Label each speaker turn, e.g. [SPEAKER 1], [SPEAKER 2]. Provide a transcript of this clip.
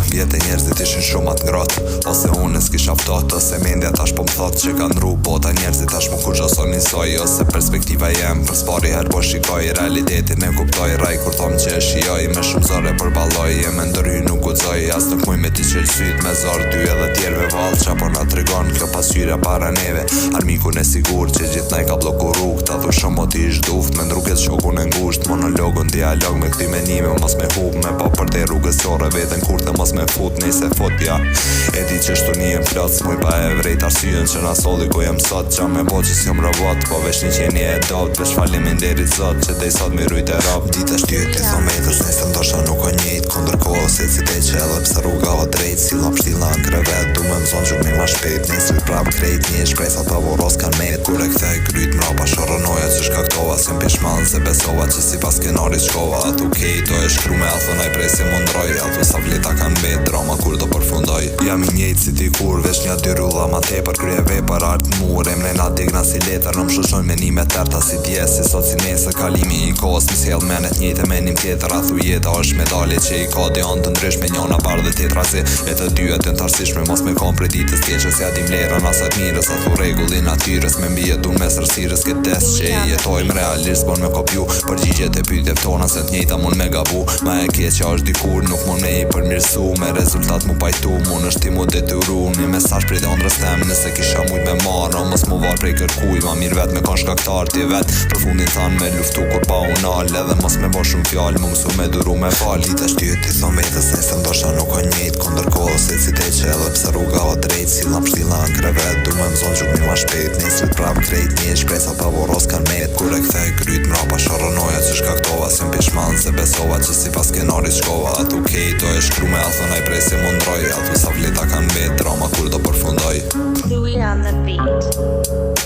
[SPEAKER 1] vjetë njerëzit ishin shumë atë ngratë, ose unë s'kisha ftohtë, ose mendja tash po m'thot që kanë rru bota, njerëzit tash më kur gjosonin soj, ose perspektiva jem për spari her po shikoj, realitetin e kuptoj, raj kur thom që e shioj, me shumë zore për baloj, jem e ndërhy nuk guxoj, as nuk muj me ti qelsyt, me zor ty edhe tjerve val, qa po na tregon kjo pasqyra para neve, armikun e sigur që gjithnaj ka bloku rrug, ta thu shumë o ti ish duft, me ndruket shokun e ngusht, monologun dialog me këti menime, mos me hub, me pa për te rrugës qore, veten kurte mos me fut, nejse fotja, e di që shtu një jem plot, s'muj pa e vrejt arsyen që na solli ku jem sot, qa me bo që s'jom robot, po vesh një qeni e dopt, vesh faleminderit zot, që dej sot mi rujt e rap, dita shtyt, i thom vetës, nejse ndosha nuk o njejt, kondër kohës e si te qellë, pse rruga o drejt, si lop shtila në krevet, du me mëzon gjuk mi ma shpejt, nejse prap krejt, një shpresa pa voros kan met, kur e kthej kryt mrapa shoronoja që shkaktova, s'jem pishman se besova që si pas skenarit shkova, atë to e shkru me athonaj prej se mundroj, ato sa vleta kan bet, drama kur do përfundoj, jam i njejt si ti kur, vesh një dy rulla ma tepër, krye vepër art mur, emre na digna si letër, në më shoshoj me një me terta si djes, si sot si nese, kalimi i kos, mi sjell menet njejt e menim tjetër, athu jeta është medalje që i ka dion të ndrysh me njona bar dhe tjetra si, e të dyja të ntarësishme, mos me kom për ditës tjeqës, ja dim lerën asat mirës, athu regullin atyres, me mbi jetun mes rësirës, këtë që i jetojmë realisht, bon me kopju, përgjigjet e pyetjeve tona se të njëjta mun me gabu, ma e keqja është dikur, nuk mun me i përmirësu, me rezultat mu pajtu, mun është ti mu detyru, një mesazh prej ëndrës tem, nëse kisha mujt me marrë, mos mu var prej kërkuj, ma mirë vet me kon shkaktar ti vet, për fundin than me luftu kur pa unal, edhe mos me bo shumë fjall, mu mësu me duru me fal, dita shtyt, ti thom vetës, se ndosha nuk o njejt, kondër kohës e si te qellë, pse rruga o drejt, si lap shtila në krevet, du me mëzon gjuk mi ma shpejt, nesrit prap krejt, një shpresa pa voros kan met, kur e kthej kryt mrapa shoronoja që shkaktova, s'jem pishman se besova që si pas skenarit shkova, atë to e shkru me athonaj prej se mundroj, ato sa vleta kan bet, drama kur do përfundoj.
[SPEAKER 2] Louis on the beat.